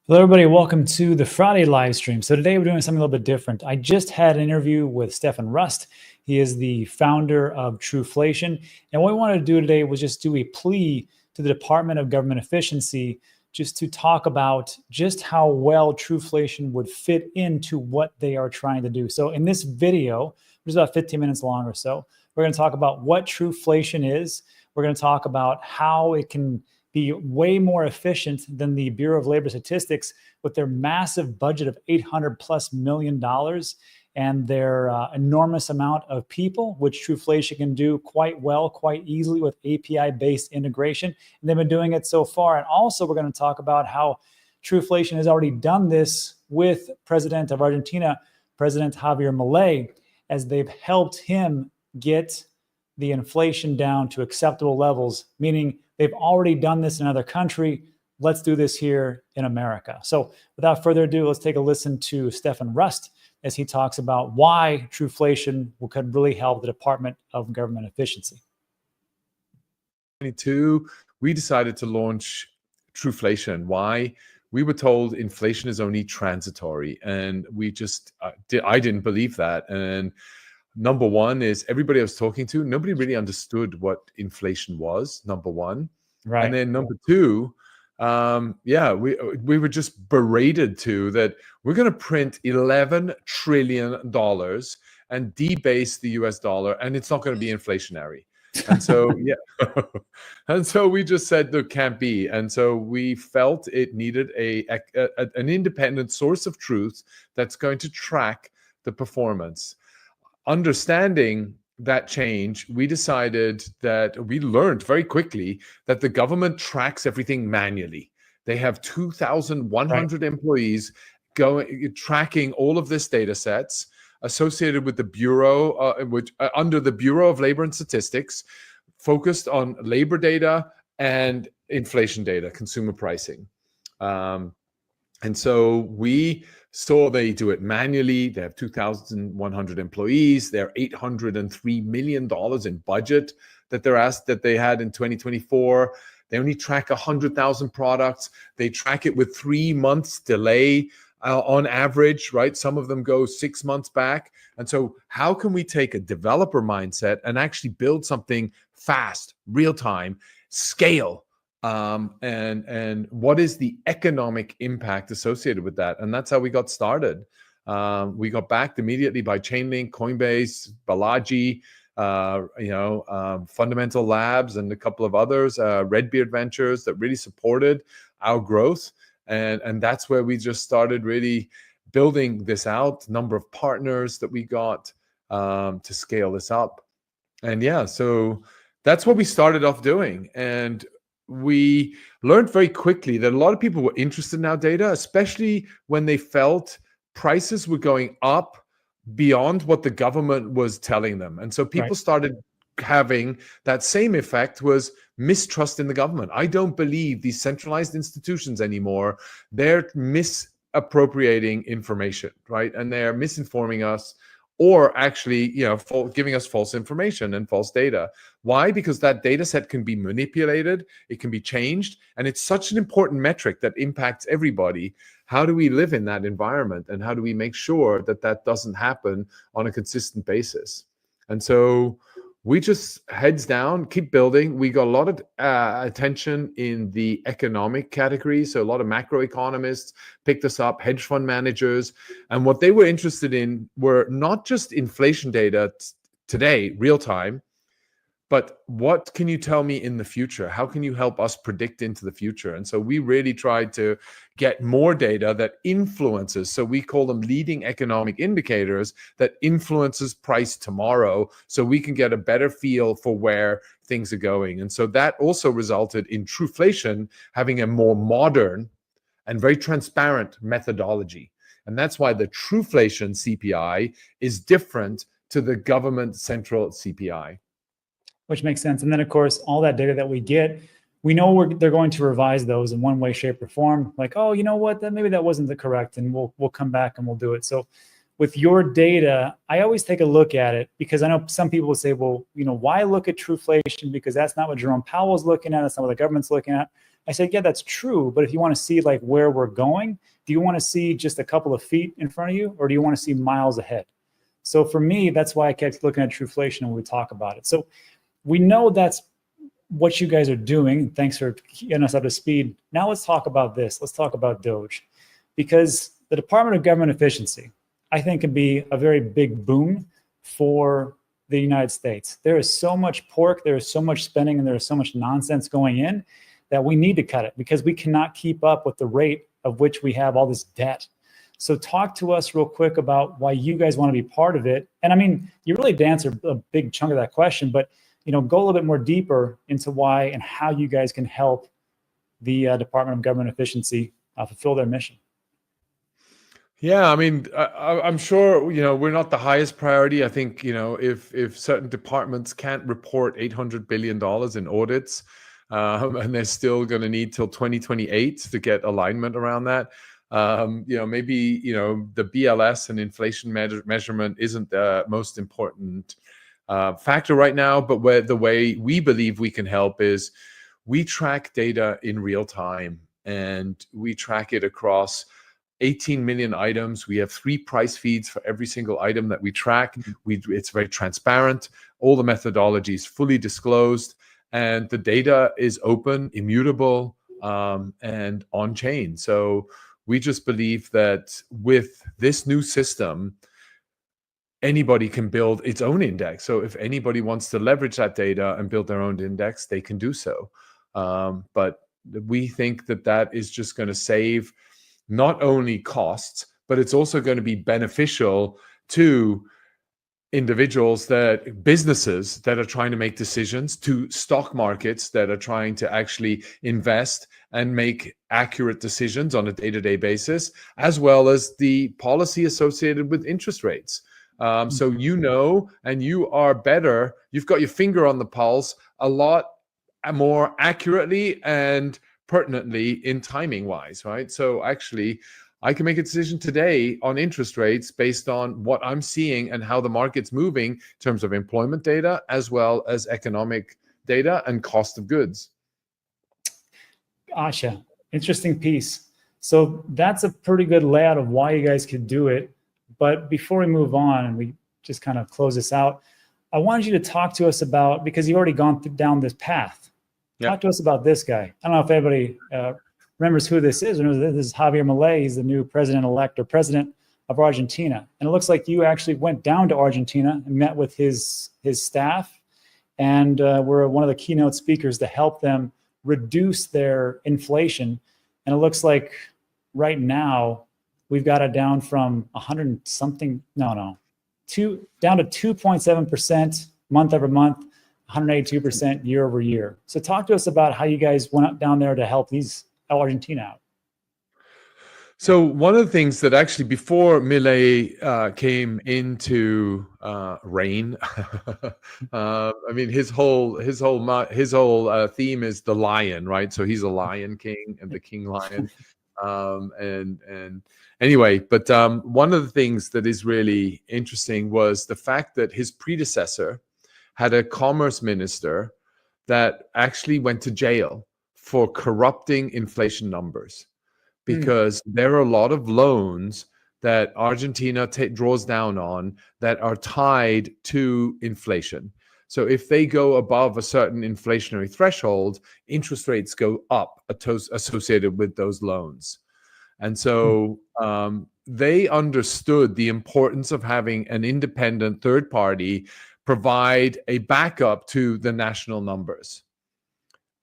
Hello, everybody. Welcome to the Friday live stream. So today we're doing something a little bit different. I just had an interview with Stefan Rust. He is the founder of Truflation. And what we wanted to do today was just do a plea to the Department of Government Efficiency just to talk about just how well Truflation would fit into what they are trying to do. So in this video, which is about 15 minutes long or so, we're going to talk about what Truflation is. We're going to talk about how it can be way more efficient than the Bureau of Labor Statistics with their massive budget of $800+ million and their enormous amount of people, which Truflation can do quite well, quite easily with API-based integration. And they've been doing it so far. And also we're going to talk about how Truflation has already done this with President of Argentina, President Javier Milei, as they've helped him get the inflation down to acceptable levels, meaning they've already done this in another country. Let's do this here in America. So without further ado, let's take a listen to Stefan Rust as he talks about why Truflation could really help the Department of Government Efficiency. 2022, we decided to launch Truflation. Why? We were told inflation is only transitory, and we just I didn't believe that. And number one is everybody I was talking to, nobody really understood what inflation was, number one. Right. And then number two, we were just berated to that we're going to print $11 trillion and debase the US dollar, and it's not going to be inflationary. And so, and so we just said there can't be. And so we felt it needed an independent source of truth that's going to track the performance. Understanding that change, we decided that we learned very quickly that the government tracks everything manually. They have 2,100 employees tracking all of this data sets associated with the Bureau, under the Bureau of Labor and Statistics, focused on labor data and inflation data, consumer pricing. And so we saw they do it manually. They have 2,100 employees. They're $803 million in budget that they had in 2024. They only track 100,000 products. They track it with 3 months delay on average, right? Some of them go 6 months back. And so how can we take a developer mindset and actually build something fast, real time, scale? And what is the economic impact associated with that? And that's how we got started. We got backed immediately by Chainlink, COINBASE, Balaji, Fundamental Labs, and a couple of others, Redbeard Ventures, that really supported our growth. And that's where we just started really building this out, number of partners that we got to scale this up. And so that's what we started off doing. And we learned very quickly that a lot of people were interested in our data, especially when they felt prices were going up beyond what the government was telling them. And so people started having that same effect, was mistrust in the government. I don't believe these centralized institutions anymore. They're misappropriating information, right? And they're misinforming us, or actually, giving us false information and false data. Why? Because that data set can be manipulated, it can be changed, and it's such an important metric that impacts everybody. How do we live in that environment, and how do we make sure that that doesn't happen on a consistent basis? And so we just heads down, keep building. We got a lot of attention in the economic category. So a lot of macroeconomists picked us up, hedge fund managers. And what they were interested in were not just inflation data today, real time, but what can you tell me in the future? How can you help us predict into the future? And so we really tried to get more data that influences, so we call them leading economic indicators, that influences price tomorrow, so we can get a better feel for where things are going. And so that also resulted in Truflation having a more modern and very transparent methodology. And that's why the Truflation CPI is different to the government central CPI. Which makes sense. And then, of course, all that data that we get, we know they're going to revise those in one way, shape, or form. Like, oh, you know what? Maybe that wasn't the correct, and we'll come back and we'll do it. So with your data, I always take a look at it, because I know some people will say, well, why look at Truflation? Because that's not what Jerome Powell's looking at. That's not what the government's looking at. I said, yeah, that's true. But if you want to see like where we're going, do you want to see just a couple of feet in front of you, or do you want to see miles ahead? So for me, that's why I kept looking at Truflation when we talk about it. So we know that's what you guys are doing. Thanks for getting us up to speed. Now let's talk about this. Let's talk about Doge, because the Department of Government Efficiency, I think, can be a very big boom for the United States. There is so much pork, there is so much spending, and there is so much nonsense going in that we need to cut it, because we cannot keep up with the rate of which we have all this debt. So talk to us real quick about why you guys want to be part of it. And I mean, you really did answer a big chunk of that question, but go a little bit more deeper into why and how you guys can help the Department of Government Efficiency fulfill their mission. Yeah, I mean, I'm sure, we're not the highest priority. I think, if certain departments can't report $800 billion in audits, and they're still going to need till 2028 to get alignment around that, maybe, the BLS and inflation measurement isn't the most important factor right now. But the way we believe we can help is we track data in real time, and we track it across 18 million items. We have 3 price feeds for every single item that we track. It's very transparent. All the methodology is fully disclosed, and the data is open, immutable, and on chain. So we just believe that with this new system, anybody can build its own index. So if anybody wants to leverage that data and build their own index, they can do so. But we think that that is just going to save not only costs, but it's also going to be beneficial to businesses that are trying to make decisions, to stock markets that are trying to actually invest and make accurate decisions on a day-to-day basis, as well as the policy associated with interest rates. So and you are better, you've got your finger on the pulse a lot more accurately and pertinently in timing wise, right? So actually, I can make a decision today on interest rates based on what I'm seeing and how the market's moving in terms of employment data, as well as economic data and cost of goods. Gotcha. Interesting piece. So that's a pretty good layout of why you guys could do it. But before we move on and we just kind of close this out, I wanted you to talk to us about, because you've already gone down this path. Yep. Talk to us about this guy. I don't know if everybody remembers who this is. This is Javier Milei. He's the new president-elect, or president of Argentina. And it looks like you actually went down to Argentina and met with his staff, and were one of the keynote speakers to help them reduce their inflation. And it looks like right now we've got it down from 100 something, down to 2.7% month over month, 182% year over year. So talk to us about how you guys went up down there to help Argentina out. So one of the things that actually, before Milei came into reign, I mean, his whole theme is the lion, right? So he's a lion king and the king lion. And anyway, but one of the things that is really interesting was the fact that his predecessor had a commerce minister that actually went to jail for corrupting inflation numbers, because there are a lot of loans that Argentina draws down on that are tied to inflation. So if they go above a certain inflationary threshold, interest rates go up associated with those loans. And so they understood the importance of having an independent third party provide a backup to the national numbers.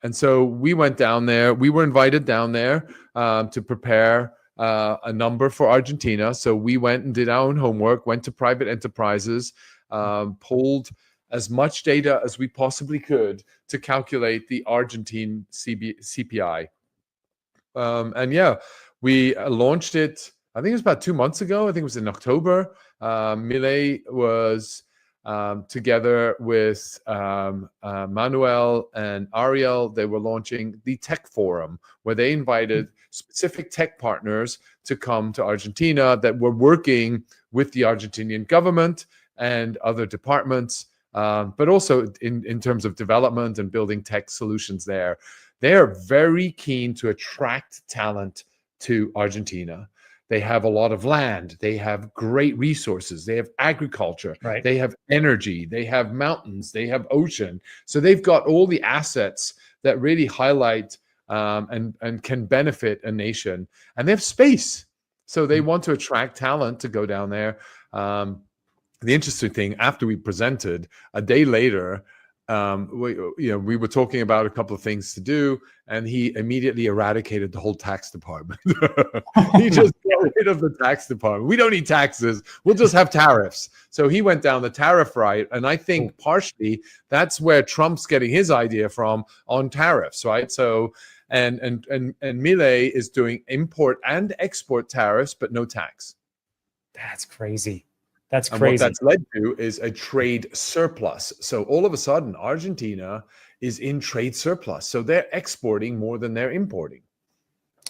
And so we went down there. We were invited down there to prepare a number for Argentina. So we went and did our own homework, went to private enterprises, pulled as much data as we possibly could to calculate the Argentine CPI. And yeah, we launched it, I think it was about 2 months ago. I think it was in October. Milei was together with Manuel and Ariel. They were launching the Tech Forum, where they invited specific tech partners to come to Argentina that were working with the Argentinian government and other departments, but also in terms of development and building tech solutions there. They are very keen to attract talent to Argentina. They have a lot of land. They have great resources. They have agriculture. Right. They have energy. They have mountains. They have ocean. So they've got all the assets that really highlight and can benefit a nation. And they have space. So they want to attract talent to go down there. The interesting thing, after we presented, a day later, we were talking about a couple of things to do, and he immediately eradicated the whole tax department. He just got rid of the tax department. We don't need taxes. We'll just have tariffs. So he went down the tariff route, and I think partially that's where Trump's getting his idea from on tariffs, right? So and Milei is doing import and export tariffs, but no tax. That's crazy. That's and crazy. what that's led to is a trade surplus. So all of a sudden, Argentina is in trade surplus. So they're exporting more than they're importing.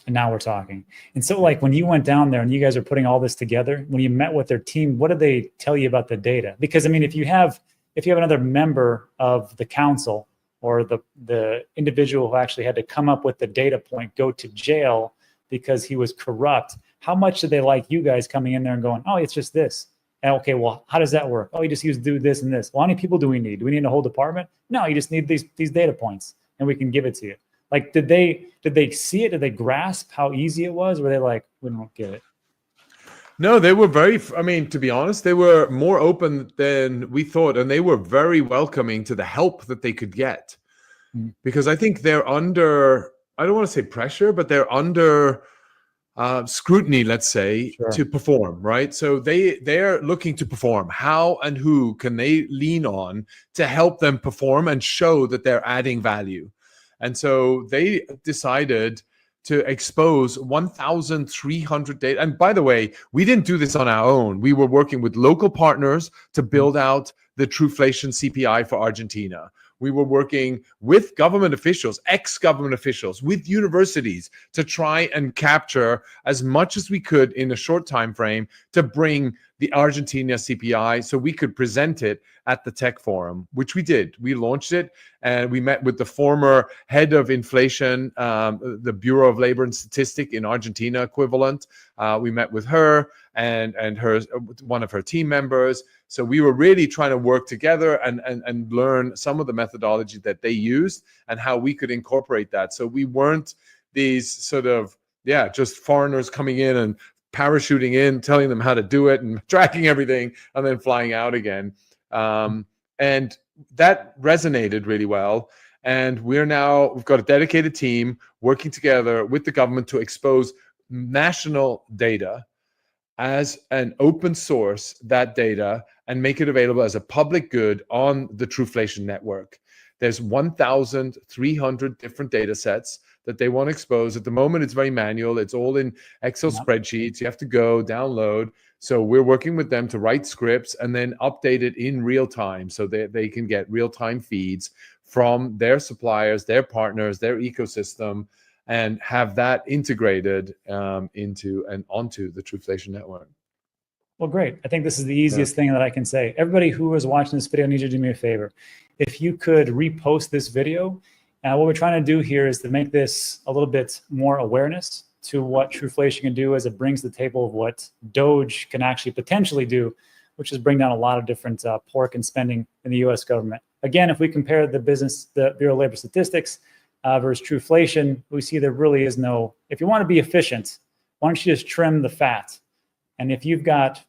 And now we're talking. And so like when you went down there and you guys are putting all this together, when you met with their team, what did they tell you about the data? Because I mean, if you have another member of the council or the individual who actually had to come up with the data point, go to jail because he was corrupt, how much did they like you guys coming in there and going, oh, it's just this? Okay, well, how does that work? Oh, you just do this and this. Well, how many people do we need? Do we need a whole department? No, you just need these data points, and we can give it to you. Like, did they see it? Did they grasp how easy it was? Or were they like, we don't get it? No, they were I mean, to be honest, they were more open than we thought, and they were very welcoming to the help that they could get. Because I think they're under, I don't want to say pressure, but they're under scrutiny, let's say, to perform, right? So they're looking to perform. How and who can they lean on to help them perform and show that they're adding value? And so they decided to expose 1,300 data. And by the way, we didn't do this on our own. We were working with local partners to build out the Truflation CPI for Argentina. We were working with government officials, ex-government officials, with universities to try and capture as much as we could in a short time frame to bring the Argentina CPI so we could present it at the Tech Forum, which we did. We launched it, and we met with the former head of inflation, the Bureau of Labor and Statistic in Argentina equivalent. We met with her and one of her team members. So we were really trying to work together and learn some of the methodology that they used and how we could incorporate that. So we weren't these sort of, just foreigners coming in and parachuting in, telling them how to do it and tracking everything and then flying out again. And that resonated really well. And we've got a dedicated team working together with the government to expose national data as an open source, that data, and make it available as a public good on the Truflation network. There's 1,300 different data sets that they want to expose. At the moment, it's very manual. It's all in Excel spreadsheets. You have to go download. So we're working with them to write scripts and then update it in real time so that they can get real-time feeds from their suppliers, their partners, their ecosystem, and have that integrated into and onto the Truflation network. Well, great. I think this is the easiest thing that I can say. Everybody who is watching this video, I need you to do me a favor. If you could repost this video, what we're trying to do here is to make this a little bit more awareness to what Truflation can do as it brings to the table of what Doge can actually potentially do, which is bring down a lot of different pork and spending in the U.S. government. Again, if we compare the Bureau of Labor Statistics versus Truflation, we see there really is no, if you want to be efficient, why don't you just trim the fat? And if you've got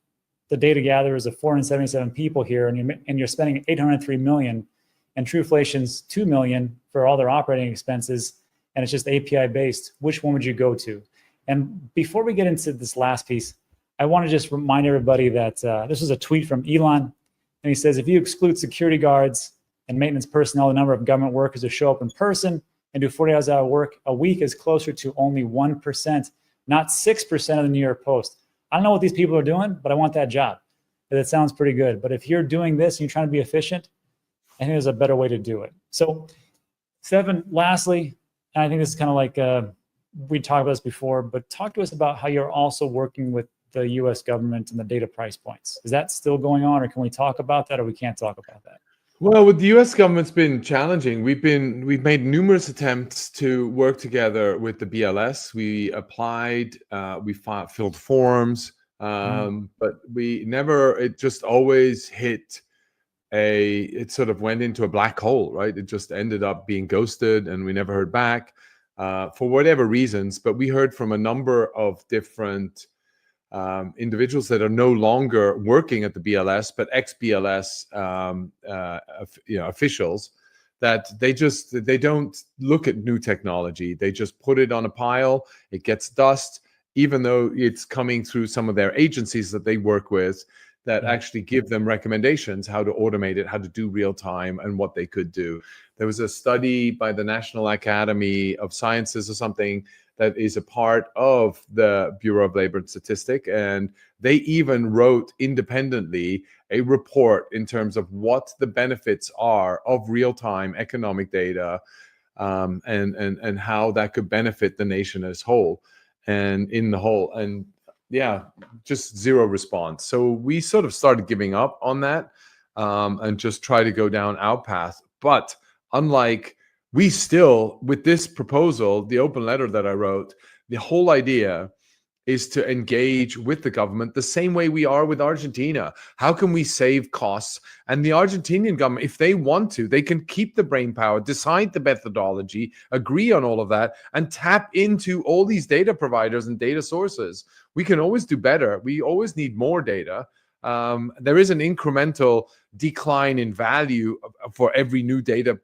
the data gatherers of 477 people here and you're spending 803 million and Truflation's 2 million for all their operating expenses, and it's just API based, which one would you go to? And before we get into this last piece, I want to just remind everybody that this was a tweet from Elon, and he says, if you exclude security guards and maintenance personnel, the number of government workers who show up in person and do 40 hours of work a week is closer to only 1%, not 6% of the New York Post. I don't know what these people are doing, but I want that job. That sounds pretty good. But if you're doing this and you're trying to be efficient, I think there's a better way to do it. So, Stefan, lastly, and I think this is kind of like we talked about this before, but talk to us about how you're also working with the U.S. government and the data price points. Is that still going on, or can we talk about that, or we can't talk about that? Well, with the U.S. government's been challenging. We've made numerous attempts to work together with the BLS. We applied, filled forms, but we never. It just always hit it sort of went into a black hole, right? It just ended up being ghosted, and we never heard back for whatever reasons. But we heard from a number of different individuals that are no longer working at the BLS, but ex-BLS officials, that they don't look at new technology. They just put it on a pile. It gets dust, even though it's coming through some of their agencies that they work with that actually give them recommendations how to automate it, how to do real time, and what they could do. There was a study by the National Academy of Sciences or something that is a part of the Bureau of Labor and Statistics, and they even wrote independently a report in terms of what the benefits are of real-time economic data, and how that could benefit the nation as whole, and in the whole. And yeah, just zero response. So we sort of started giving up on that, and just try to go down our path. But unlike, we still, with this proposal, the open letter that I wrote, the whole idea is to engage with the government the same way we are with Argentina. How can we save costs? And the Argentinian government, if they want to, they can keep the brainpower, decide the methodology, agree on all of that, and tap into all these data providers and data sources. We can always do better. We always need more data. There is an incremental decline in value for every new data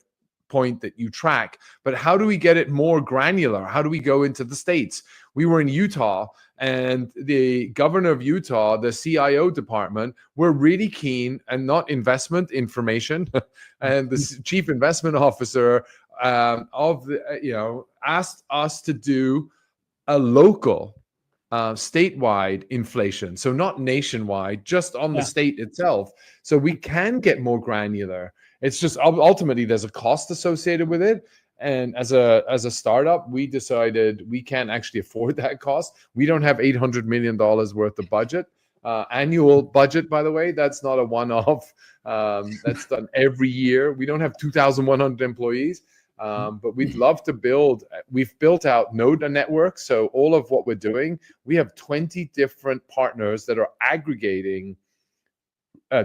point that you track, but how do we get it more granular? How do we go into the states? We were in Utah, and the governor of Utah, the CIO department, were really keen, and not investment information, and the chief investment officer asked us to do a local statewide inflation, so not nationwide, just on the state itself, so we can get more granular. It's just ultimately there's a cost associated with it. And as a startup, we decided we can't actually afford that cost. We don't have $800 million worth of budget, annual budget, by the way. That's not a one-off. That's done every year. We don't have 2,100 employees, but we'd love to build. We've built out node network. So all of what we're doing, we have 20 different partners that are aggregating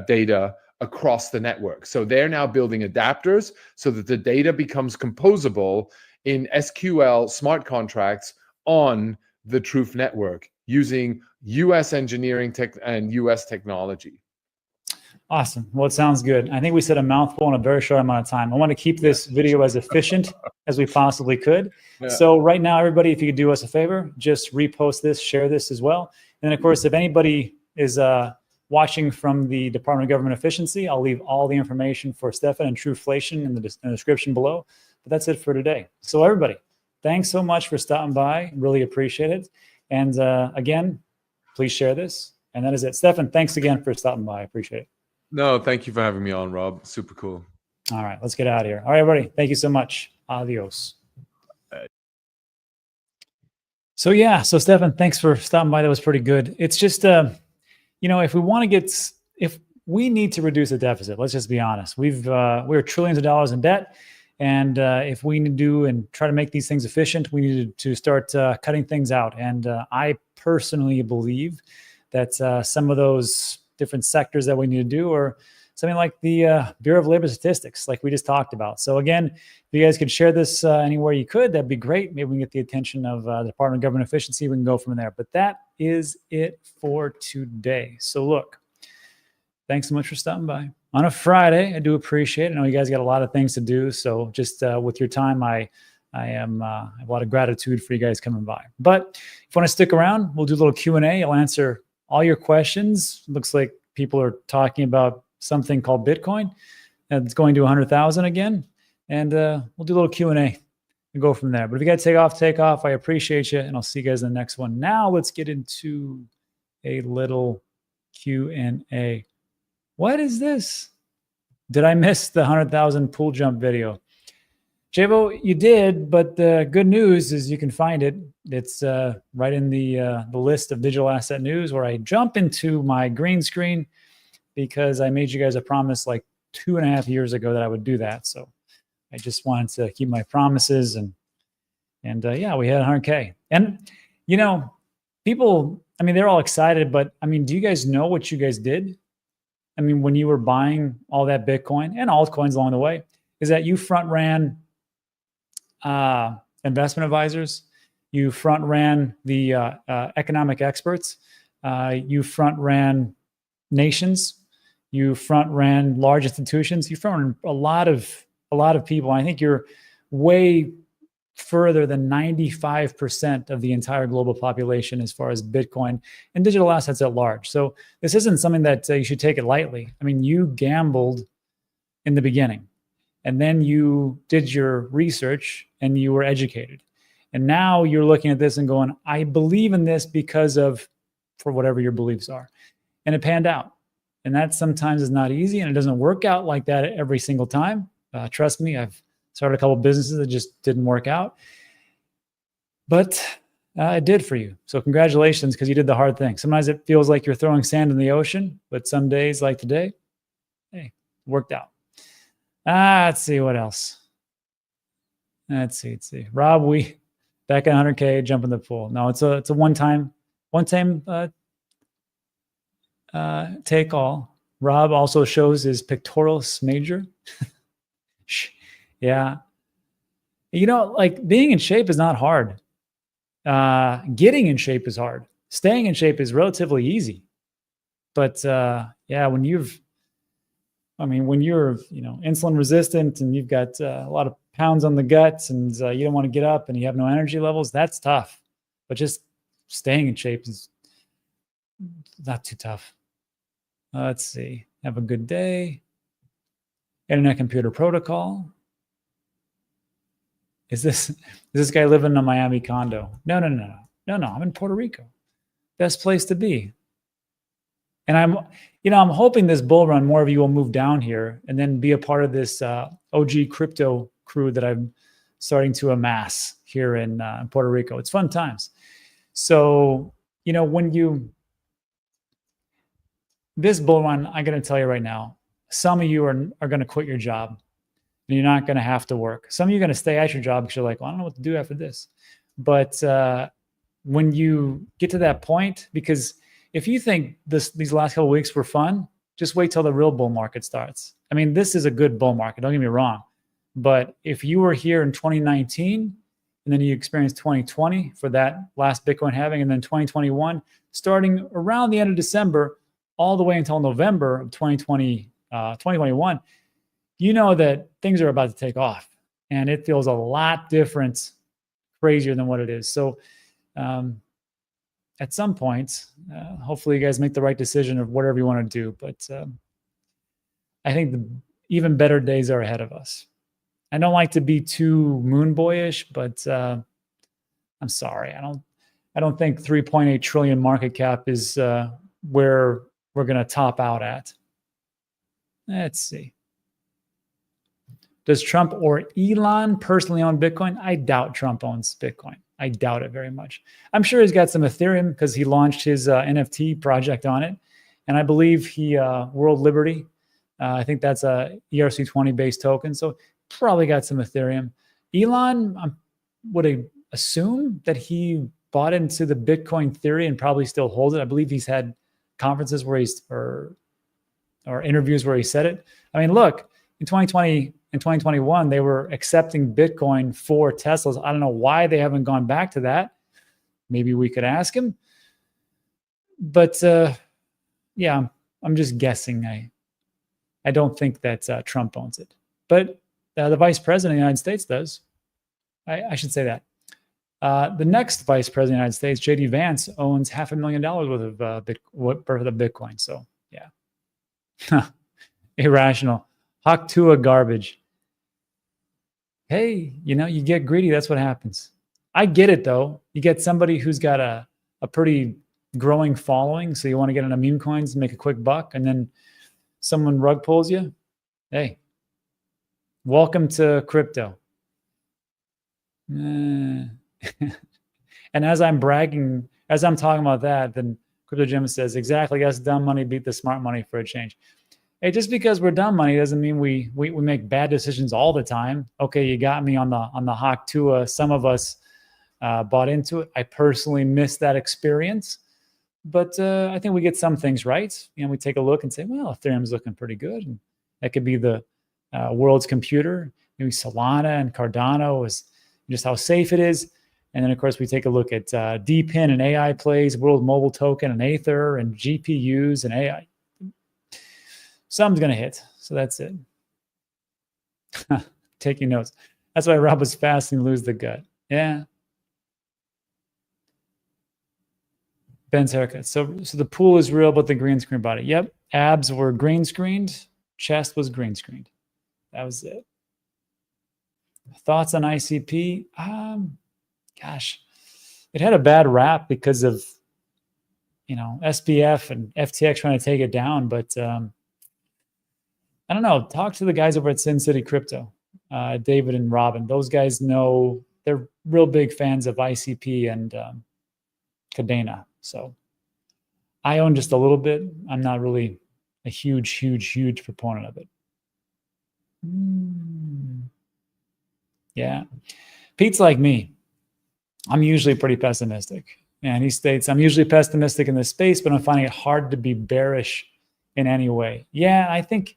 data across the network. So they're now building adapters so that the data becomes composable in SQL smart contracts on the Truth network using US engineering tech and US technology. Awesome. Well, it sounds good. I think we said a mouthful in a very short amount of time. I want to keep this video as efficient as we possibly could. Yeah. So right now, everybody, if you could do us a favor, just repost this, share this as well. And then, of course, if anybody is watching from the Department of Government Efficiency, I'll leave all the information for Stefan and Truflation in the description below. But that's it for today. So everybody, thanks so much for stopping by. Really appreciate it. And again, please share this. And that is it. Stefan, thanks again for stopping by. I appreciate it. No, thank you for having me on, Rob. Super cool. All right, let's get out of here. All right, everybody, thank you so much. Adios. So yeah, so Stefan, thanks for stopping by. That was pretty good. It's just, you know, if we need to reduce the deficit, let's just be honest. We're trillions of dollars in debt. And if we need to do and try to make these things efficient, we need to start cutting things out. And I personally believe that some of those different sectors that we need to do are something like the Bureau of Labor Statistics, like we just talked about. So again, if you guys could share this anywhere you could, that'd be great. Maybe we can get the attention of the Department of Government Efficiency. We can go from there. But that is it for today. So look, thanks so much for stopping by on a Friday. I do appreciate it. I know you guys got a lot of things to do. So just with your time, I have a lot of gratitude for you guys coming by. But if you want to stick around, we'll do a little Q&A. I'll answer all your questions. Looks like people are talking about something called Bitcoin. It's going to 100,000 again. And we'll do a little Q&A and go from there. But if you got to take off, take off. I appreciate you. And I'll see you guys in the next one. Now let's get into a little Q&A. What is this? Did I miss the 100,000 pool jump video? Jabo, you did, but the good news is you can find it. It's right in the list of digital asset news, where I jump into my green screen because I made you guys a promise like 2.5 years ago that I would do that. So I just wanted to keep my promises, and yeah, we had 100K. And you know, people, I mean, they're all excited, but I mean, do you guys know what you guys did? I mean, when you were buying all that Bitcoin and altcoins along the way, is that you front ran investment advisors, you front ran the economic experts, you front ran nations, you front ran large institutions, you front ran a lot of people. And I think you're way further than 95% of the entire global population as far as Bitcoin and digital assets at large. So this isn't something that you should take it lightly. I mean, you gambled in the beginning, and then you did your research and you were educated. And now you're looking at this and going, I believe in this because of, for whatever your beliefs are. And it panned out. And that sometimes is not easy, and it doesn't work out like that every single time. Trust me, I've started a couple of businesses that just didn't work out, but it did for you. So congratulations, because you did the hard thing. Sometimes it feels like you're throwing sand in the ocean, but some days like today, hey, worked out. Let's see what else. Let's see. Rob, we back at 100K, jump in the pool. No, it's a one-time take all. Rob also shows his pectoralis major. Yeah. You know, like being in shape is not hard. Getting in shape is hard. Staying in shape is relatively easy. But yeah, when you're, insulin resistant and you've got a lot of pounds on the guts and you don't want to get up and you have no energy levels, that's tough. But just staying in shape is not too tough. Let's see. Have a good day. Internet computer protocol. Is this guy living in a Miami condo? No. I'm in Puerto Rico. Best place to be. And I'm hoping this bull run, more of you will move down here and then be a part of this OG crypto crew that I'm starting to amass here in Puerto Rico. It's fun times. So, this bull run, I'm going to tell you right now, some of you are going to quit your job. And you're not going to have to work. Some of you are going to stay at your job because you're like, well, I don't know what to do after this. But when you get to that point, because if you think these last couple of weeks were fun, just wait till the real bull market starts. I mean, this is a good bull market, don't get me wrong. But if you were here in 2019 and then you experienced 2020 for that last Bitcoin halving, and then 2021, starting around the end of December, all the way until November of 2021, you know that things are about to take off, and it feels a lot different, crazier than what it is. So at some point, hopefully you guys make the right decision of whatever you want to do. But I think the even better days are ahead of us. I don't like to be too moon boyish, but I'm sorry. I don't think 3.8 trillion market cap is where we're going to top out at. Let's see. Does Trump or Elon personally own Bitcoin? I doubt Trump owns Bitcoin. I doubt it very much. I'm sure he's got some Ethereum because he launched his NFT project on it. And I believe he, World Liberty, I think that's a ERC20 based token. So probably got some Ethereum. Elon, I would assume that he bought into the Bitcoin theory and probably still holds it. I believe he's had conferences where or interviews where he said it. I mean, look, in 2020 and 2021, they were accepting Bitcoin for Teslas. I don't know why they haven't gone back to that. Maybe we could ask him. But yeah, I'm just guessing. I don't think that Trump owns it. But the vice president of the United States does. I should say that. The next vice president of the United States, J.D. Vance, owns $500,000 worth of Bitcoin. So, yeah. Irrational. Haktua garbage. Hey, you get greedy. That's what happens. I get it, though. You get somebody who's got a pretty growing following, so you want to get on meme coins and make a quick buck, and then someone rug pulls you. Hey, welcome to crypto. And as I'm talking about that, then Crypto Jim says, exactly, yes, dumb money beat the smart money for a change. Hey, just because we're dumb money doesn't mean we make bad decisions all the time. Okay, you got me on the Hawk Tua. Some of us bought into it. I personally missed that experience, but I think we get some things right. We take a look and say, well, Ethereum's looking pretty good. And that could be the world's computer. Maybe Solana and Cardano is just how safe it is. And then, of course, we take a look at DPIN and AI plays, World Mobile Token and Aether and GPUs and AI. Something's going to hit. So that's it. Taking notes. That's why Rob was fasting, lose the gut. Yeah. Ben's haircut. So the pool is real, but the green screen body. Yep. Abs were green screened. Chest was green screened. That was it. Thoughts on ICP? Gosh, it had a bad rap because of, SPF and FTX trying to take it down. But I don't know. Talk to the guys over at Sin City Crypto, David and Robin. Those guys know, they're real big fans of ICP and Cadena. So I own just a little bit. I'm not really a huge proponent of it. Yeah. Pete's like me. I'm usually pretty pessimistic. And he states, I'm usually pessimistic in this space, but I'm finding it hard to be bearish in any way. Yeah, I think,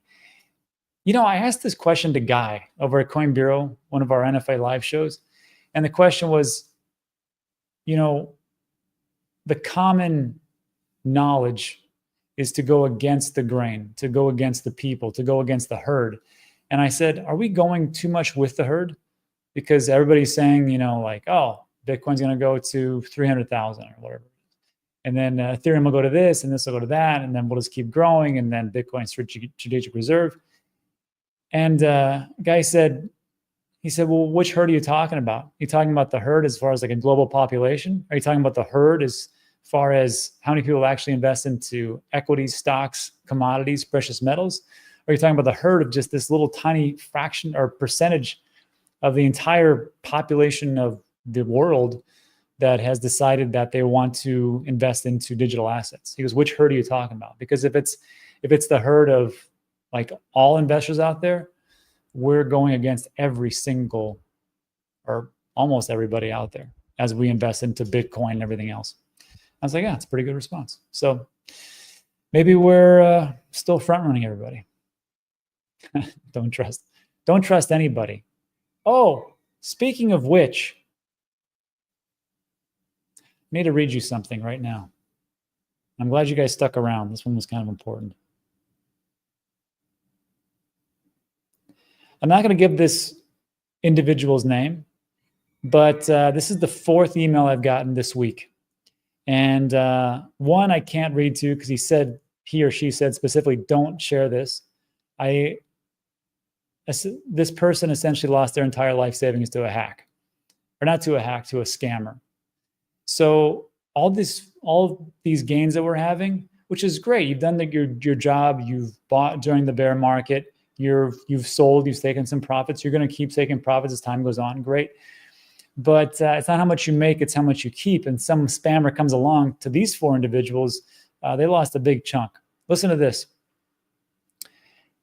I asked this question to Guy over at Coin Bureau, one of our NFA live shows. And the question was, the common knowledge is to go against the grain, to go against the people, to go against the herd. And I said, are we going too much with the herd? Because everybody's saying, oh, Bitcoin's going to go to 300,000 or whatever. And then Ethereum will go to this and this will go to that. And then we'll just keep growing. And then Bitcoin's strategic reserve. And Guy said, well, which herd are you talking about? Are you talking about the herd as far as like a global population? Are you talking about the herd as far as how many people actually invest into equities, stocks, commodities, precious metals? Or are you talking about the herd of just this little tiny fraction or percentage of the entire population of the world that has decided that they want to invest into digital assets? He goes, which herd are you talking about? Because if it's the herd of like all investors out there, we're going against every single or almost everybody out there as we invest into Bitcoin and everything else. I was like, yeah, it's a pretty good response. So maybe we're still front running everybody. Don't trust anybody. Oh, speaking of which, I need to read you something right now. I'm glad you guys stuck around. This one was kind of important. I'm not going to give this individual's name, but this is the 4th email I've gotten this week. And one I can't read to because he or she said specifically, don't share this. This person essentially lost their entire life savings to a hack. Or not to a hack, to a scammer. So all these gains that we're having, which is great. You've done your job. You've bought during the bear market. You've sold. You've taken some profits. You're going to keep taking profits as time goes on. Great. But it's not how much you make. It's how much you keep. And some spammer comes along to these 4 individuals. They lost a big chunk. Listen to this.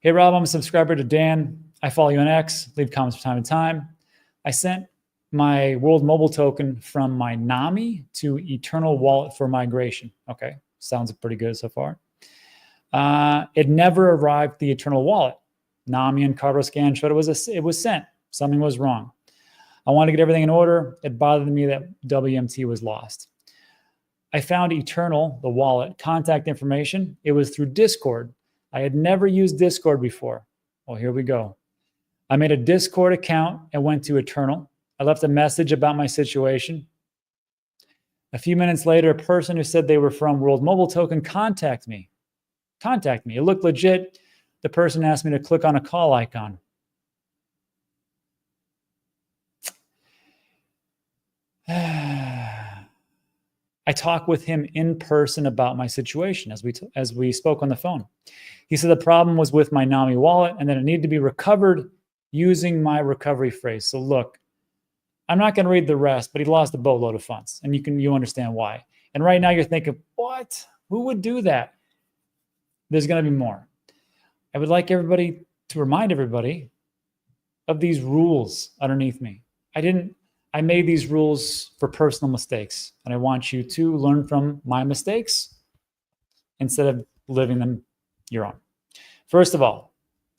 Hey, Rob, I'm a subscriber to Dan. I follow you on X. Leave comments from time to time. I sent my World Mobile token from my NAMI to Eternal Wallet for migration. Okay, sounds pretty good so far. It never arrived at the Eternal Wallet. NAMI and Cardo scan showed it was sent. Something was wrong. I wanted to get everything in order. It bothered me that WMT was lost. I found Eternal, the wallet, contact information. It was through Discord. I had never used Discord before. Well, here we go. I made a Discord account and went to Eternal. I left a message about my situation. A few minutes later, a person who said they were from World Mobile Token contacted me. It looked legit. The person asked me to click on a call icon. I talked with him in person about my situation as we spoke on the phone. He said the problem was with my NAMI wallet and that it needed to be recovered using my recovery phrase. So look, I'm not going to read the rest, but he lost a boatload of funds, and you understand why. And right now you're thinking, what? Who would do that? There's going to be more. I would like everybody to remind everybody of these rules underneath me. I made these rules for personal mistakes, and I want you to learn from my mistakes instead of living them your own. First of all,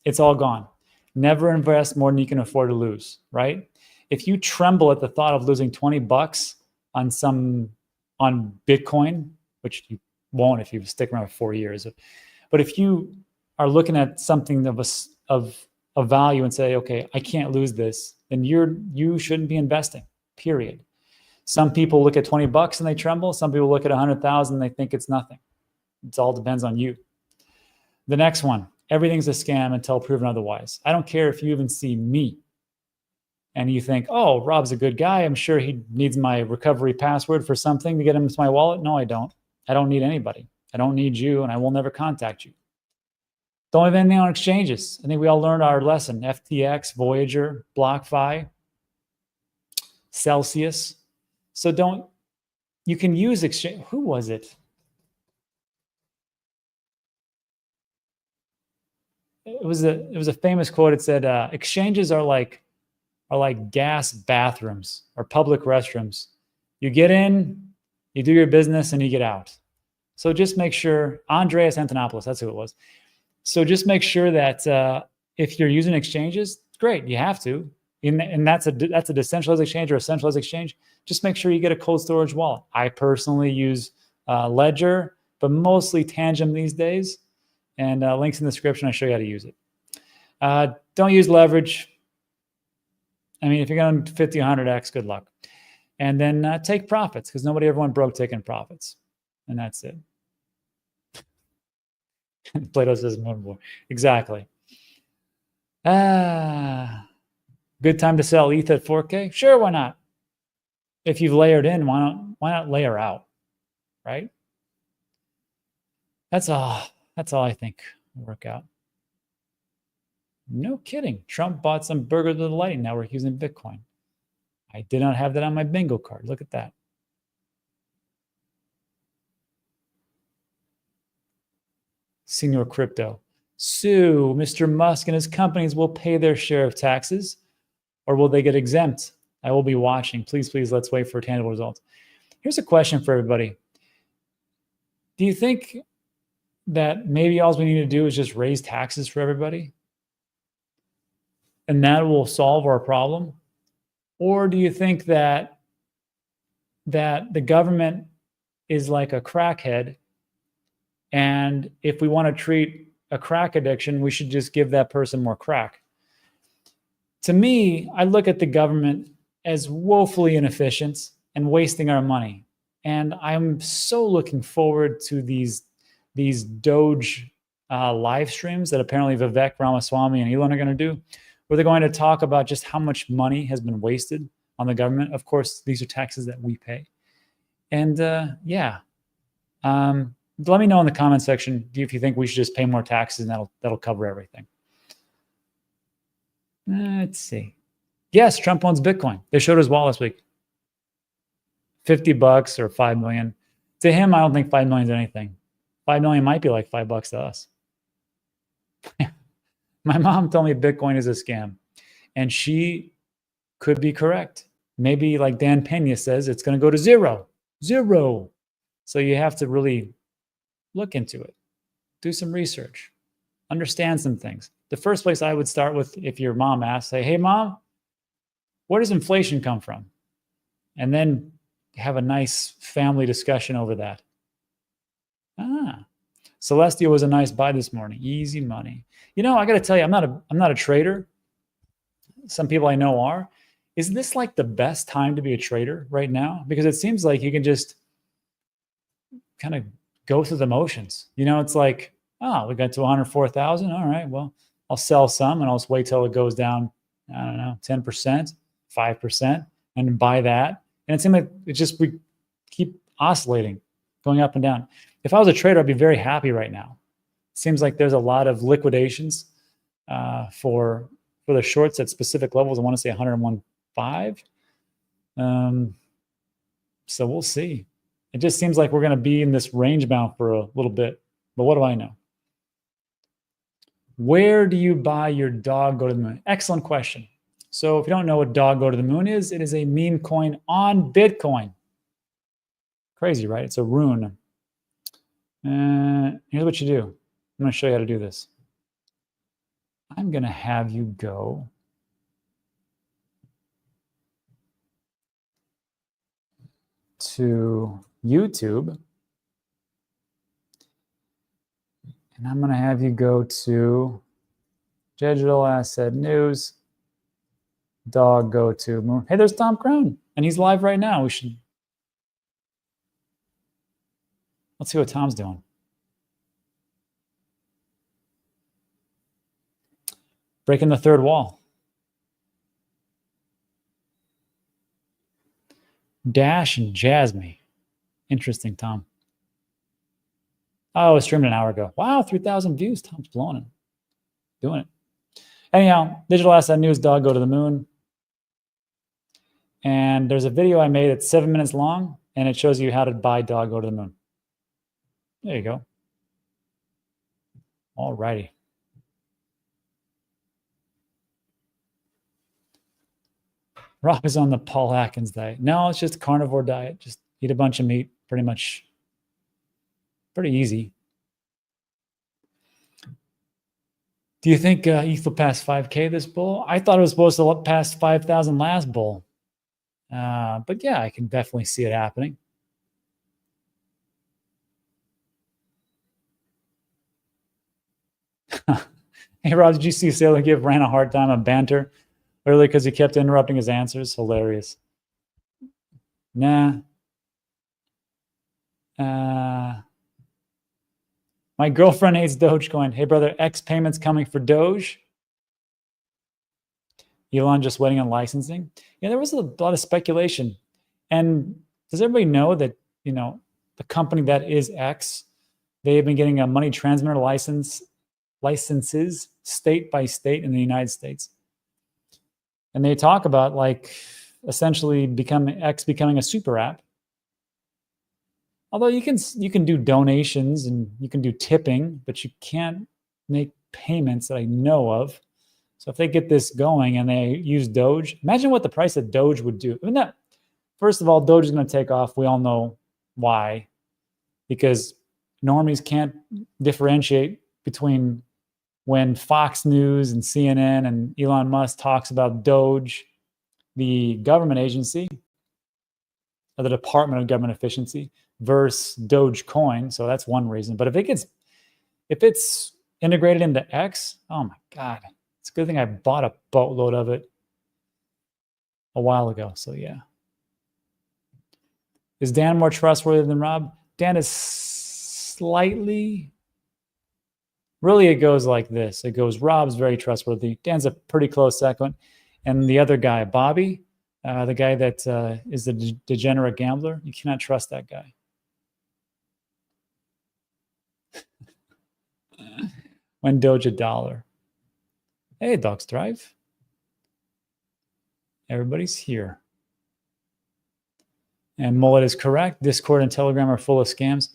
it's all gone. Never invest more than you can afford to lose, right? If you tremble at the thought of losing 20 bucks on Bitcoin, which you won't if you stick around for 4 years, but if you are looking at something of value and say, okay, I can't lose this, then you shouldn't be investing, period. Some people look at 20 bucks and they tremble. Some people look at 100,000 and they think it's nothing. It all depends on you. The next one, everything's a scam until proven otherwise. I don't care if you even see me and you think, oh, Rob's a good guy. I'm sure he needs my recovery password for something to get him into my wallet. No, I don't. I don't need anybody. I don't need you, and I will never contact you. Don't have anything on exchanges. I think we all learned our lesson. FTX, Voyager, BlockFi, Celsius. So you can use exchange. Who was it? It was a famous quote. It said, exchanges are like gas bathrooms or public restrooms. You get in, you do your business, and you get out. So just make sure, Andreas Antonopoulos, that's who it was. So just make sure that if you're using exchanges, it's great, you have to. And that's a decentralized exchange or a centralized exchange. Just make sure you get a cold storage wallet. I personally use Ledger, but mostly Tangem these days. And links in the description, I show you how to use it. Don't use leverage. I mean, if you're going 50, 100x, good luck. And then take profits, because nobody ever went broke taking profits. And that's it. Plato says more. Exactly. Good time to sell ETH at 4K? Sure, why not? If you've layered in, why not layer out, right? That's all I think will work out. No kidding. Trump bought some burger to the lighting network using Bitcoin. I did not have that on my bingo card. Look at that. Senior Crypto. Sue, Mr. Musk and his companies will pay their share of taxes, or will they get exempt? I will be watching. Please, let's wait for tangible results. Here's a question for everybody. Do you think that maybe all we need to do is just raise taxes for everybody, and that will solve our problem? Or do you think that the government is like a crackhead, and if we want to treat a crack addiction, we should just give that person more crack? To me, I look at the government as woefully inefficient and wasting our money. And I'm so looking forward to these Doge live streams that apparently Vivek Ramaswamy and Elon are going to do, where they're going to talk about just how much money has been wasted on the government. Of course, these are taxes that we pay. And let me know in the comment section if you think we should just pay more taxes and that'll cover everything. Let's see. Yes, Trump owns Bitcoin. They showed his wallet this week. 50 bucks or 5 million. To him, I don't think 5 million is anything. 5 million might be like $5 to us. My mom told me Bitcoin is a scam, and she could be correct. Maybe like Dan Pena says, it's going to go to zero. So you have to really look into it, do some research, understand some things. The first place I would start with, if your mom asks, say, hey, Mom, where does inflation come from? And then have a nice family discussion over that. Celestia was a nice buy this morning. Easy money. You know, I got to tell you, I'm not a trader. Some people I know are. Is this like the best time to be a trader right now? Because it seems like you can just kind of go through the motions. You know, it's like, we got to 104,000. All right, well, I'll sell some and I'll just wait till it goes down, I don't know, 10%, 5%, and buy that. And it seems like we keep oscillating, going up and down. If I was a trader, I'd be very happy right now. It seems like there's a lot of liquidations for the shorts at specific levels. I want to say 101.5. So we'll see. It just seems like we're going to be in this range bound for a little bit. But what do I know? Where do you buy your dog go to the moon? Excellent question. So if you don't know what dog go to the moon is, it is a meme coin on Bitcoin. Crazy, right? It's a rune. Here's what you do. I'm going to show you how to do this. I'm going to have you go to YouTube. And I'm going to have you go to Digital Asset News. Dog go to moon. Hey, there's Tom Crown. And he's live right now. Let's see what Tom's doing. Breaking the third wall. Dash and Jasmine. Interesting, Tom. Oh, I was streamed an hour ago. Wow, 3,000 views. Tom's blowing it. Doing it. Anyhow, Digital Asset News, dog go to the moon. And there's a video I made that's 7 minutes long, and it shows you how to buy dog go to the moon. There you go. All righty. Rob is on the Paul Atkins diet. No, it's just a carnivore diet. Just eat a bunch of meat, pretty much. Pretty easy. Do you think ETH will pass 5K this bull? I thought it was supposed to pass 5,000 last bull. But yeah, I can definitely see it happening. Hey, Rob, did you see Sailor Give ran a hard time on banter earlier because he kept interrupting his answers? Hilarious. Nah. My girlfriend hates Dogecoin. Hey, brother, X payments coming for Doge. Elon just waiting on licensing. Yeah, there was a lot of speculation. And does everybody know that, you know, the company that is X, they have been getting a money transmitter licenses state by state in the United States. And they talk about like essentially X becoming a super app. Although you can do donations and you can do tipping, but you can't make payments that I know of. So if they get this going and they use Doge, imagine what the price of Doge would do. I mean, first of all, Doge is going to take off. We all know why. Because normies can't differentiate between when Fox News and CNN and Elon Musk talks about Doge, the government agency, or the Department of Government Efficiency, versus Dogecoin. So that's one reason. But if it's integrated into X, oh my God. It's a good thing I bought a boatload of it a while ago. So yeah. Is Dan more trustworthy than Rob? Dan is slightly. Really, it goes like this. It goes, Rob's very trustworthy. Dan's a pretty close second. And the other guy, Bobby, the guy that is the degenerate gambler, you cannot trust that guy. When Doge $1. Hey, Dogs Thrive. Everybody's here. And Mullet is correct. Discord and Telegram are full of scams.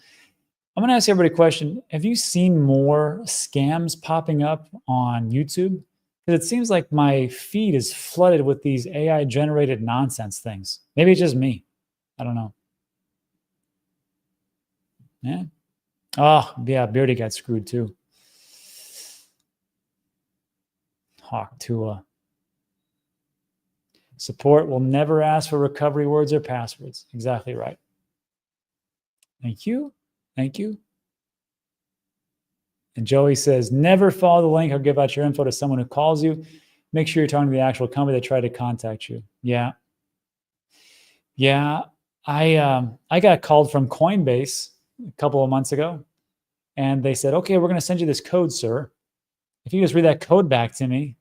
I'm going to ask everybody a question. Have you seen more scams popping up on YouTube? Because it seems like my feed is flooded with these AI-generated nonsense things. Maybe it's just me. I don't know. Yeah. Oh, yeah, Beardy got screwed too. Hawk Tua. Support will never ask for recovery words or passwords. Exactly right. Thank you. Thank you. And Joey says, never follow the link or give out your info to someone who calls you. Make sure you're talking to the actual company that tried to contact you. Yeah. Yeah. I got called from COINBASE a couple of months ago. And they said, okay, we're going to send you this code, sir. If you just read that code back to me,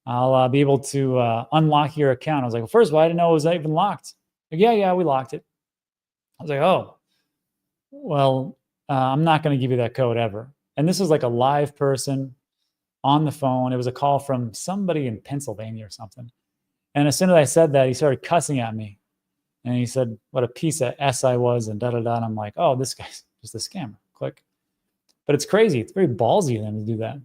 I'll be able to unlock your account. I was like, well, first of all, I didn't know it was even locked. Like, yeah, we locked it. I was like, oh, well, I'm not going to give you that code ever. And this was like a live person on the phone. It was a call from somebody in Pennsylvania or something. And as soon as I said that, he started cussing at me. And he said, what a piece of S I was and da-da-da. And I'm like, oh, this guy's just a scammer. Click. But it's crazy. It's very ballsy of them to do that.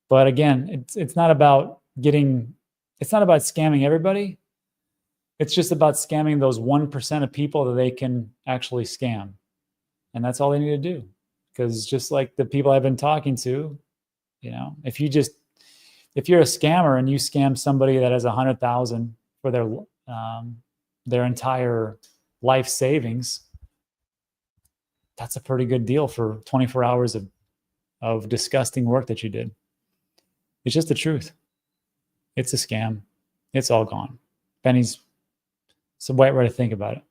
But again, it's not about scamming everybody. It's just about scamming those 1% of people that they can actually scam. And that's all they need to do. Because just like the people I've been talking to, you know, if you're a scammer and you scam somebody that has 100,000 for their entire life savings, that's a pretty good deal for 24 hours of disgusting work that you did. It's just the truth. It's a scam. It's all gone. Benny's, it's a white way to think about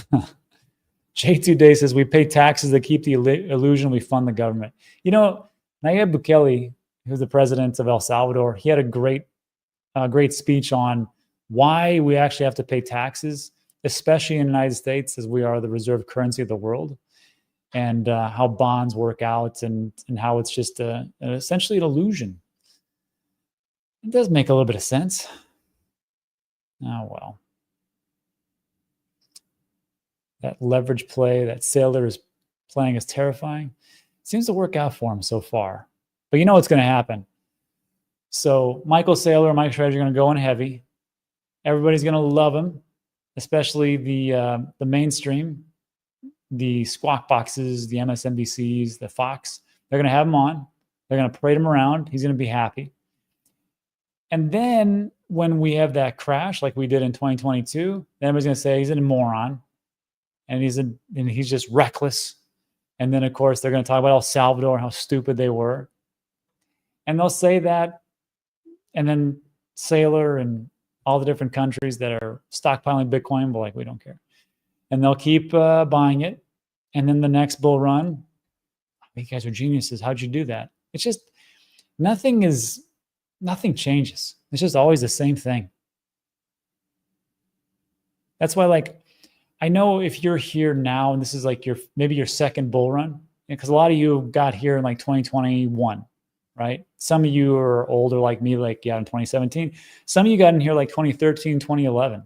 it. J2 Day says, we pay taxes that keep the illusion we fund the government. You know, Nayib Bukele, who's the president of El Salvador, he had a great speech on why we actually have to pay taxes, especially in the United States, as we are the reserve currency of the world, and how bonds work out, and how it's just essentially an illusion. It does make a little bit of sense. Oh, well. That leverage play that Saylor is playing is terrifying. It seems to work out for him so far. But you know what's going to happen. So Michael Saylor and Mike Schreiber are going to go in heavy. Everybody's going to love him, especially the mainstream, the Squawk Boxes, the MSNBCs, the Fox. They're going to have him on. They're going to parade him around. He's going to be happy. And then when we have that crash like we did in 2022, then everybody's going to say he's a moron. And he's just reckless. And then, of course, they're going to talk about El Salvador and how stupid they were. And they'll say that. And then Saylor and all the different countries that are stockpiling Bitcoin will like, we don't care. And they'll keep buying it. And then the next bull run, you guys are geniuses. How'd you do that? It's just, nothing changes. It's just always the same thing. That's why, like, I know if you're here now and this is like maybe your second bull run, because a lot of you got here in like 2021, right? Some of you are older like me, like in 2017. Some of you got in here like 2013, 2011,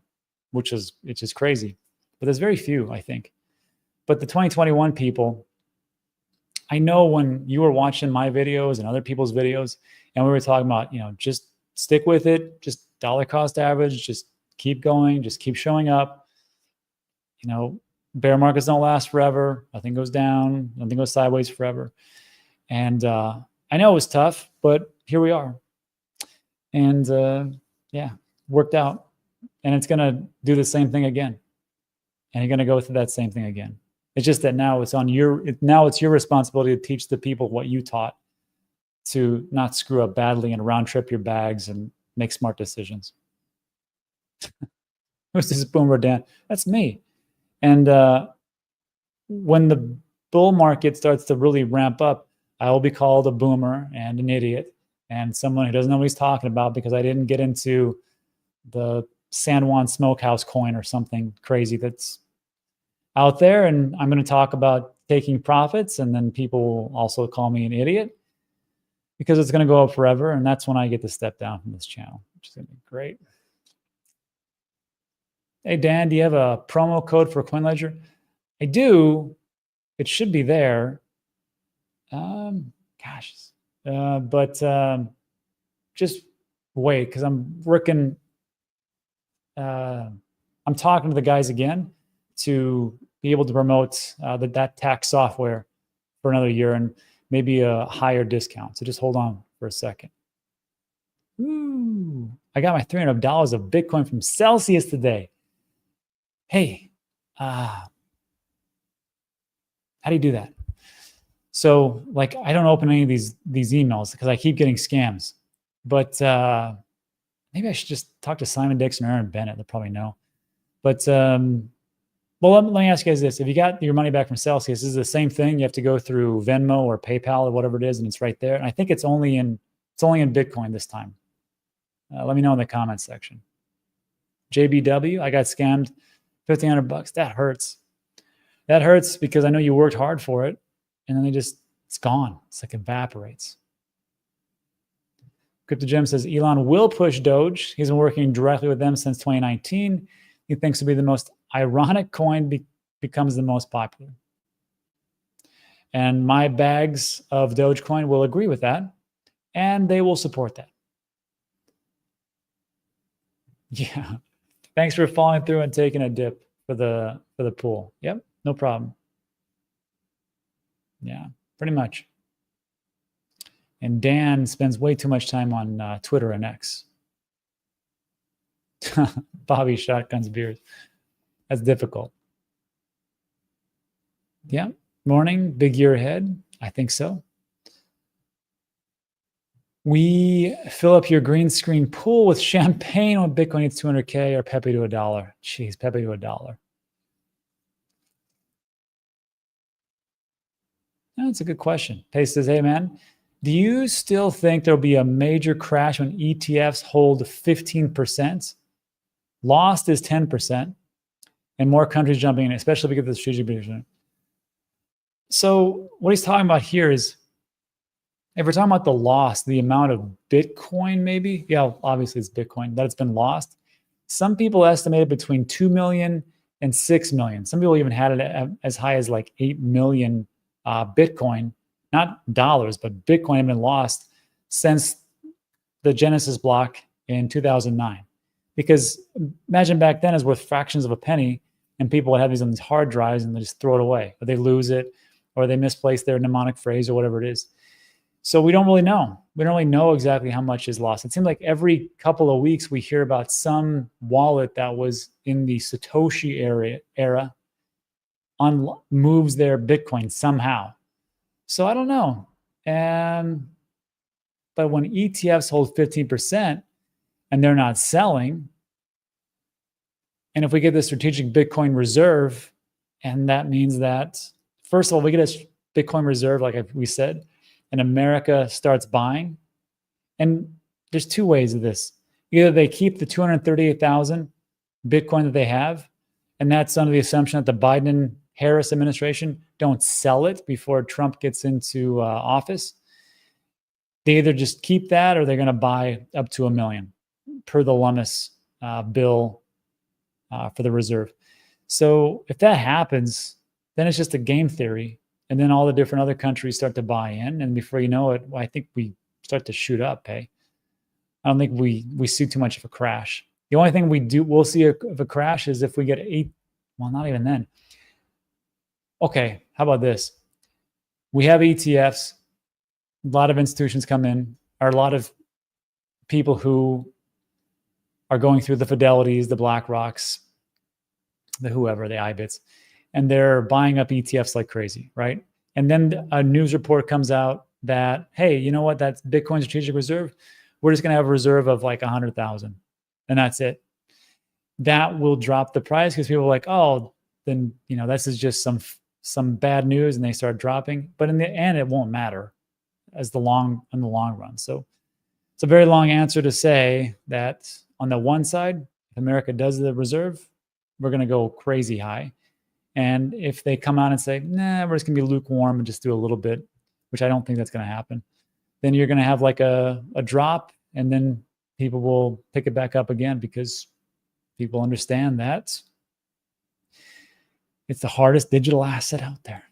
which is crazy. But there's very few, I think. But the 2021 people, I know when you were watching my videos and other people's videos, and we were talking about, you know, just stick with it, just dollar cost average, just keep going, just keep showing up. You know, bear markets don't last forever. Nothing goes down. Nothing goes sideways forever. And I know it was tough, but here we are. And yeah, worked out. And it's going to do the same thing again. And you're going to go through that same thing again. It's just that now it's your responsibility to teach the people what you taught, to not screw up badly and round trip your bags and make smart decisions. Who's this Boomer Dan? That's me. And when the bull market starts to really ramp up, I will be called a boomer and an idiot and someone who doesn't know what he's talking about because I didn't get into the San Juan Smokehouse coin or something crazy that's out there. And I'm going to talk about taking profits, and then people will also call me an idiot because it's going to go up forever. And that's when I get to step down from this channel, which is going to be great. Hey, Dan, do you have a promo code for CoinLedger? I do. It should be there. Just wait, because I'm working. I'm talking to the guys again to be able to promote that tax software for another year and maybe a higher discount. So just hold on for a second. Ooh, I got my $300 of Bitcoin from Celsius today. Hey, how do you do that? So, like, I don't open any of these emails because I keep getting scams. But maybe I should just talk to Simon Dixon or Aaron Bennett. They'll probably know. But well, let me ask you guys this: if you got your money back from Celsius, this is the same thing. You have to go through Venmo or PayPal or whatever it is, and it's right there. And I think it's only in Bitcoin this time. Let me know in the comments section. JBW, I got scammed. $1,500. That hurts. That hurts because I know you worked hard for it, and then it's gone. It's like evaporates. CryptoGem says Elon will push Doge. He's been working directly with them since 2019. He thinks to be the most ironic coin becomes the most popular. And my bags of Dogecoin will agree with that, and they will support that. Yeah. Thanks for following through and taking a dip for the pool. Yep, no problem. Yeah, pretty much. And Dan spends way too much time on Twitter and X. Bobby shotguns beers. That's difficult. Yeah. Morning, big year ahead. I think so. We fill up your green screen pool with champagne when Bitcoin hits 200K or Pepe to $1. Jeez, Pepe to $1. That's a good question. Pace says, hey man, do you still think there'll be a major crash when ETFs hold 15%? Lost is 10%, and more countries jumping in, especially because of the strategic position. So what he's talking about here is, if we're talking about the loss, the amount of Bitcoin maybe, yeah, obviously it's Bitcoin, that it's been lost. Some people estimated between 2 million and 6 million. Some people even had it as high as like 8 million Bitcoin, not dollars, but Bitcoin had been lost since the Genesis block in 2009. Because imagine back then it was worth fractions of a penny, and people would have these on these hard drives and they just throw it away, or they lose it, or they misplace their mnemonic phrase or whatever it is. So we don't really know. We don't really know exactly how much is lost. It seems like every couple of weeks we hear about some wallet that was in the Satoshi era moves their Bitcoin somehow. So I don't know. But when ETFs hold 15% and they're not selling, and if we get the strategic Bitcoin reserve, and that means that, first of all, we get a Bitcoin reserve, like we said, and America starts buying. And there's two ways of this. Either they keep the 238,000 Bitcoin that they have, and that's under the assumption that the Biden-Harris administration don't sell it before Trump gets into office. They either just keep that or they're going to buy up to 1 million per the Lummis bill for the reserve. So if that happens, then it's just a game theory. And then all the different other countries start to buy in. And before you know it, I think we start to shoot up, hey? I don't think we see too much of a crash. The only thing we'll see of a crash is if we get well, not even then. Okay, how about this? We have ETFs. A lot of institutions come in, or a lot of people who are going through the Fidelities, the BlackRocks, the whoever, the IBITs, and they're buying up ETFs like crazy, right? And then a news report comes out that, hey, you know what? That's Bitcoin strategic reserve. We're just going to have a reserve of like 100,000, and that's it. That will drop the price because people are like, oh, then this is just some bad news, and they start dropping. But in the end, it won't matter in the long run. So it's a very long answer to say that on the one side, if America does the reserve, we're going to go crazy high. And if they come out and say, nah, we're just going to be lukewarm and just do a little bit, which I don't think that's going to happen, then you're going to have like a drop, and then people will pick it back up again because people understand that it's the hardest digital asset out there.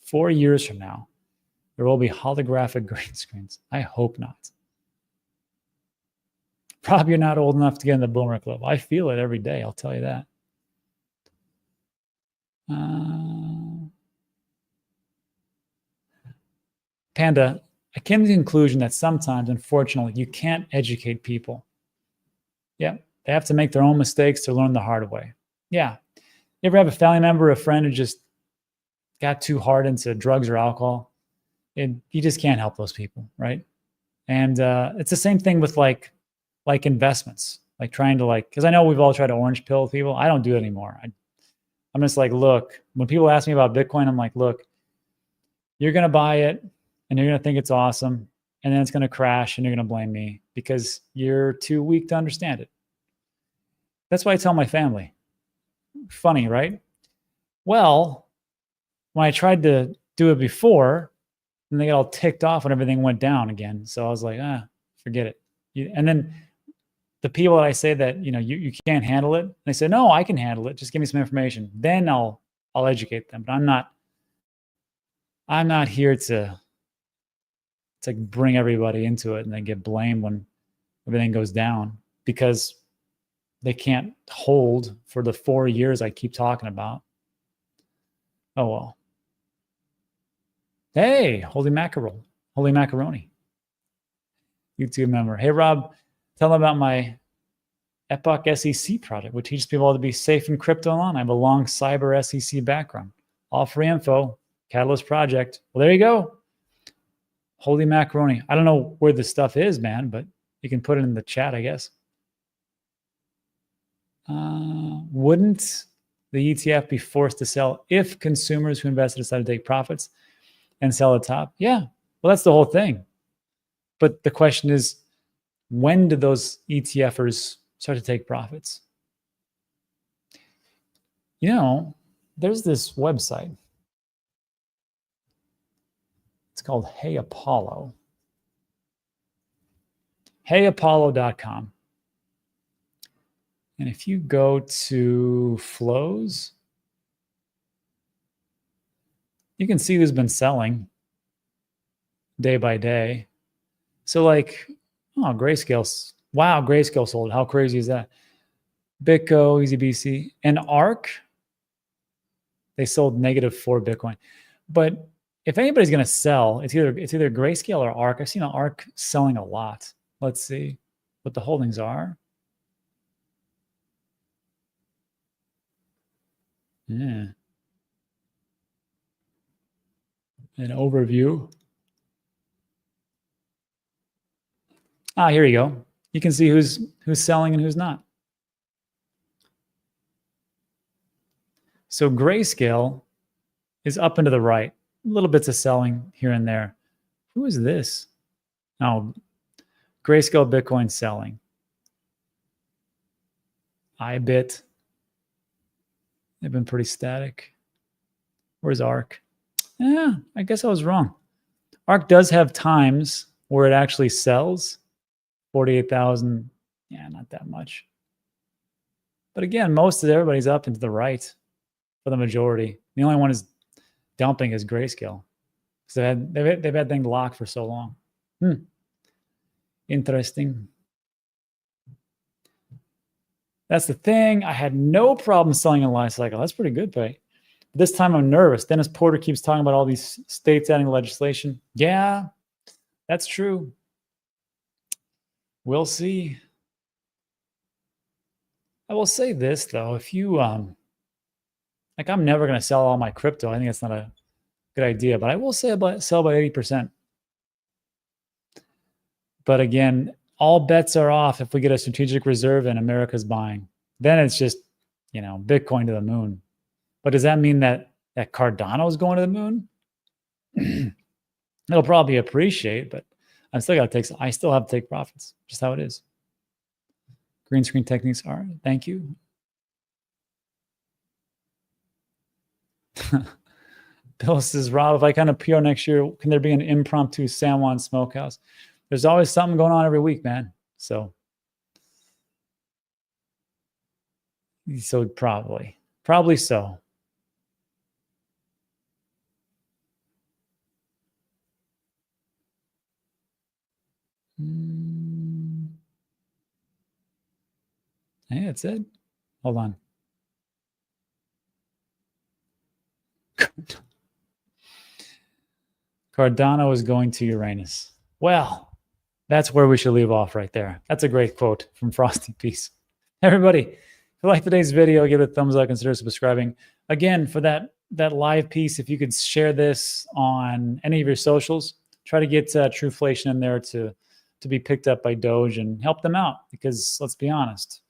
4 years from now, there will be holographic green screens. I hope not. Rob, you're not old enough to get in the Boomer Club. I feel it every day, I'll tell you that. Panda, I came to the conclusion that sometimes, unfortunately, you can't educate people. Yeah, they have to make their own mistakes to learn the hard way. Yeah. You ever have a family member, a friend who just got too hard into drugs or alcohol? You just can't help those people, right? And it's the same thing with like investments, like trying to because I know we've all tried to orange pill people. I don't do it anymore. I'm just like, look, when people ask me about Bitcoin, I'm like, look, you're going to buy it and you're going to think it's awesome. And then it's going to crash and you're going to blame me because you're too weak to understand it. That's why I tell my family. Funny, right? Well, when I tried to do it before, then they got all ticked off when everything went down again. So I was like, forget it. And then the people that I say that, you can't handle it, they say, no, I can handle it. Just give me some information. Then I'll I'll educate them, but I'm not here to bring everybody into it and then get blamed when everything goes down, because they can't hold for the 4 years I keep talking about. Oh, well. Hey, holy mackerel, holy macaroni. YouTube member. Hey, Rob, tell them about my Epoch SEC project, which teaches people how to be safe in crypto online. I have a long cyber SEC background. All free info, Catalyst project. Well, there you go. Holy macaroni. I don't know where this stuff is, man, but you can put it in the chat, I guess. Wouldn't the ETF be forced to sell if consumers who invested decide to take profits and sell at top? Yeah, well, that's the whole thing. But the question is, when do those ETFers start to take profits? You know, there's this website. It's called Hey Apollo. HeyApollo.com. And if you go to flows, you can see who's been selling day by day. So like, oh, Grayscale. Wow, Grayscale sold. How crazy is that? Bitco, EasyBC, and ARK, they sold -4 Bitcoin. But if anybody's going to sell, it's either Grayscale or ARK. I've seen ARK selling a lot. Let's see what the holdings are. Yeah. An overview. Here you go. You can see who's selling and who's not. So Grayscale is up and to the right. Little bits of selling here and there. Who is this? Oh, Grayscale Bitcoin selling. iBit. They've been pretty static. Where's ARK? Yeah, I guess I was wrong. ARK does have times where it actually sells. 48,000. Yeah, not that much. But again, most of everybody's up and to the right for the majority. The only one is dumping is Grayscale. So they've had things locked for so long. Interesting. That's the thing. I had no problem selling in life cycle. That's pretty good pay. But this time I'm nervous. Dennis Porter keeps talking about all these states adding legislation. Yeah, that's true. We'll see. I will say this though, if you like, I'm never going to sell all my crypto. I think that's not a good idea, but I will say sell by 80%. But again, all bets are off if we get a strategic reserve and America's buying. Then it's just, you know, Bitcoin to the moon. But does that mean that Cardano is going to the moon? It'll probably appreciate, but I still have to take profits. Just how it is. Green screen techniques are. Thank you. Bill says, Rob, if I kind of PR next year, can there be an impromptu San Juan smokehouse? There's always something going on every week, man. So probably so. Hey, that's it. Hold on. Cardano is going to Uranus. Well, that's where we should leave off right there. That's a great quote from Frosty Peace. Everybody, if you like today's video, give it a thumbs up, consider subscribing. Again, for that live piece, if you could share this on any of your socials, try to get Truflation in there to be picked up by Doge and help them out, because let's be honest,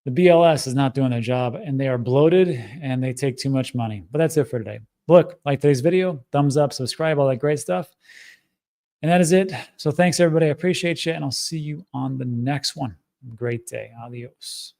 the BLS is not doing their job and they are bloated and they take too much money. But that's it for today. Look, like today's video, thumbs up, subscribe, all that great stuff. And that is it. So thanks, everybody. I appreciate you, and I'll see you on the next one. Great day. Adios.